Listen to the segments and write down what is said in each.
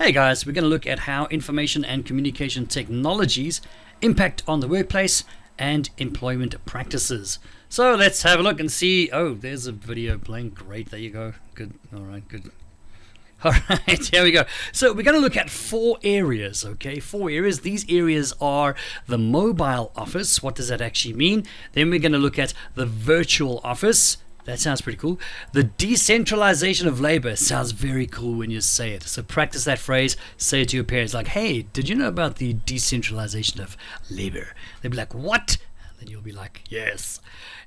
Hey guys, we're going to look at how information and communication technologies impact on the workplace and employment practices. So let's have a look and see. Oh, there's a video playing. Great, there you go. Good. All right, good. All right, here we go. So we're going to look at four areas, okay? Four areas. These areas are the mobile office. What does that actually mean? Then we're going to look at the virtual office. That sounds pretty cool. The decentralization of labor sounds very cool when you say it. So practice that phrase. Say it to your parents like, hey, did you know about the decentralization of labor? They'll be like, what? And then you'll be like, yes.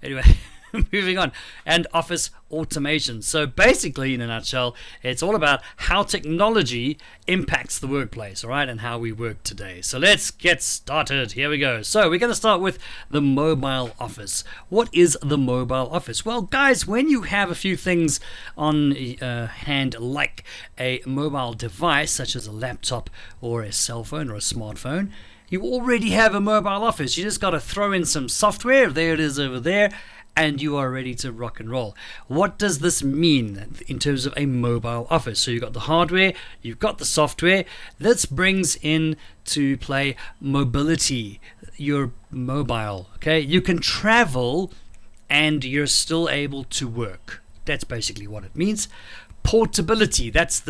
Anyway, moving on. And office automation. So basically, in a nutshell, it's all about how technology impacts the workplace, all right, and how we work today. So let's get started. Here we go. So we're going to start with the mobile office. What is the mobile office? Well, guys, when you have a few things on hand, like a mobile device, such as a laptop or a cell phone or a smartphone, you already have a mobile office. You just got to throw in some software. There it is over there. And you are ready to rock and roll. What does this mean in terms of a mobile office? So you've got the hardware, you've got the software. This brings in to play mobility. You're mobile, okay? You can travel and you're still able to work. That's basically what it means. Portability, that's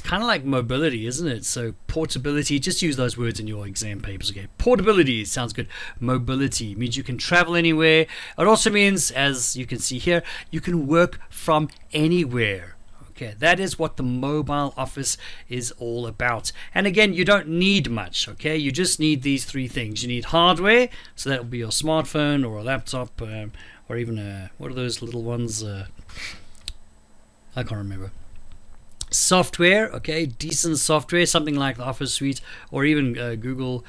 kind of like mobility, isn't it? So portability, just use those words in your exam papers, okay? Portability sounds good. Mobility means you can travel anywhere. It also means, as you can see here, you can work from anywhere. Okay, that is what the mobile office is all about. And again, you don't need much, okay? You just need these three things. You need hardware, so that will be your smartphone or a laptop, or even what are those little ones? I can't remember. Software, okay, decent software, something like the Office Suite or even Google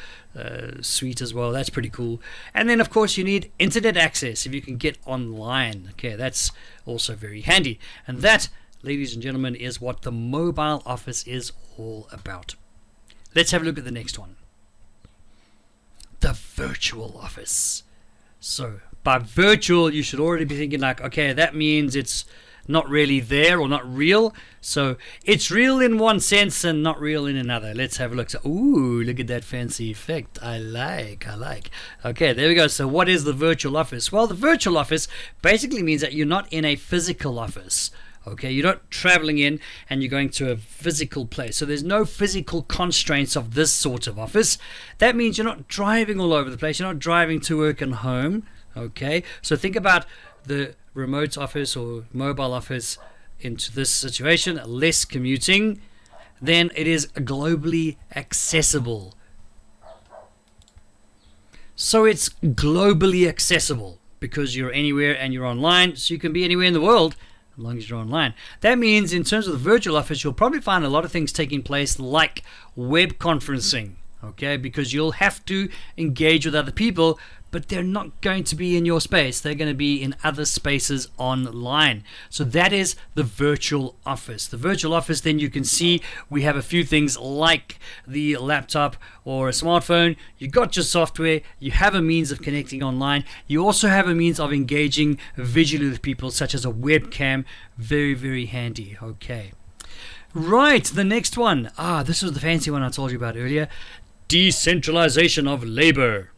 Suite as well. That's pretty cool. And then, of course, you need internet access if you can get online. Okay, that's also very handy. And that, ladies and gentlemen, is what the mobile office is all about. Let's have a look at the next one. The virtual office. So, by virtual, you should already be thinking like, okay, that means it's not really there or not real. So it's real in one sense and not real in another. Let's have a look. So, ooh, look at that fancy effect. I like. Okay, there we go. So what is the virtual office? Well, the virtual office basically means that you're not in a physical office. Okay, you're not traveling in and you're going to a physical place. So there's no physical constraints of this sort of office. That means you're not driving all over the place. You're not driving to work and home. Okay, so think about the remote office or mobile office into this situation, less commuting, then it is globally accessible. So it's globally accessible because you're anywhere and you're online, so you can be anywhere in the world as long as you're online. That means in terms of the virtual office, you'll probably find a lot of things taking place like web conferencing, okay, because you'll have to engage with other people, but they're not going to be in your space. They're going to be in other spaces online. So that is the virtual office. The virtual office, then you can see we have a few things like the laptop or a smartphone. You got your software. You have a means of connecting online. You also have a means of engaging visually with people, such as a webcam. Very, very handy. Okay. Right, the next one. This was the fancy one I told you about earlier. Decentralization of labor.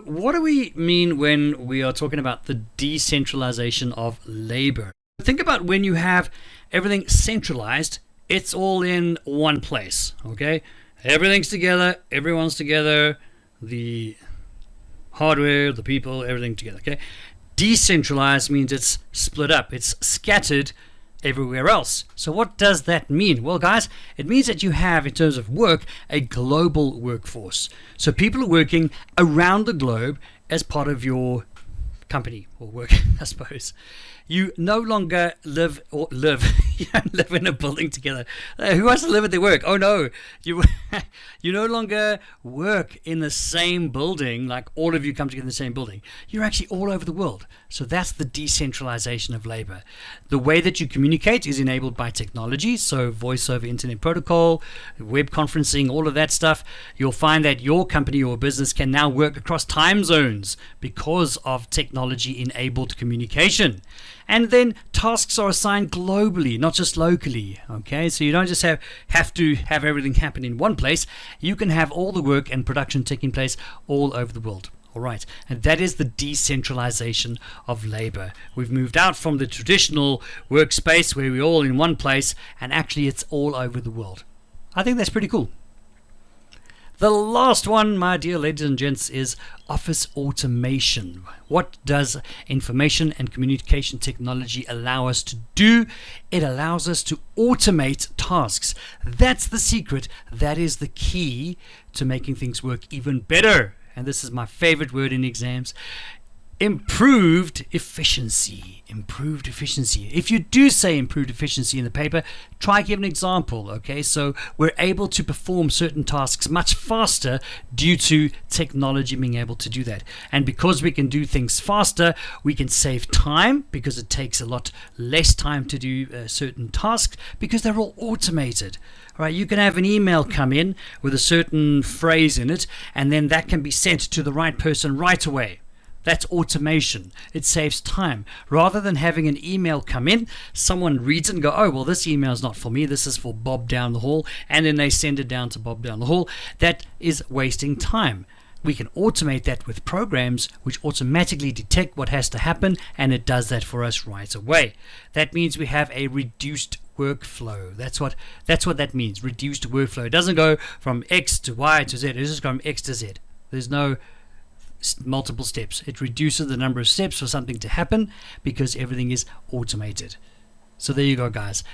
What do we mean when we are talking about the decentralization of labor? Think about when you have everything centralized, it's all in one place, okay? Everything's together, everyone's together, the hardware, the people, everything together, okay? Decentralized means it's split up, it's scattered everywhere else. So what does that mean? Well, guys, it means that you have, in terms of work, a global workforce. So people are working around the globe as part of your company or work, I suppose. You no longer live. You don't live in a building together. Who wants to live at their work? Oh no, you no longer work in the same building. Like all of you come together in the same building. You're actually all over the world. So that's the decentralization of labor. The way that you communicate is enabled by technology. So voice over internet protocol, web conferencing, all of that stuff. You'll find that your company or business can now work across time zones because of technology. technology-enabled communication. And then tasks are assigned globally, not just locally. Okay, so you don't just have to have everything happen in one place. You can have all the work and production taking place all over the world. All right, and that is the decentralization of labor. We've moved out from the traditional workspace where we're all in one place, and actually it's all over the world. I think that's pretty cool. The last one, my dear ladies and gents, is office automation. What does information and communication technology allow us to do? It allows us to automate tasks. That's the secret. That is the key to making things work even better. And this is my favorite word in exams. Improved efficiency. Improved efficiency. If you do say improved efficiency in the paper, try give an example. Okay, so we're able to perform certain tasks much faster due to technology being able to do that. And because we can do things faster, we can save time because it takes a lot less time to do certain tasks because they're all automated. All right, you can have an email come in with a certain phrase in it, and then that can be sent to the right person right away. That's automation. It saves time. Rather than having an email come in, someone reads it and go, oh, well, this email is not for me. This is for Bob down the hall. And then they send it down to Bob down the hall. That is wasting time. We can automate that with programs which automatically detect what has to happen, and it does that for us right away. That means we have a reduced workflow. That's what that means, reduced workflow. It doesn't go from X to Y to Z. It just goes from X to Z. There's no multiple steps. It reduces the number of steps for something to happen because everything is automated. So there you go, guys.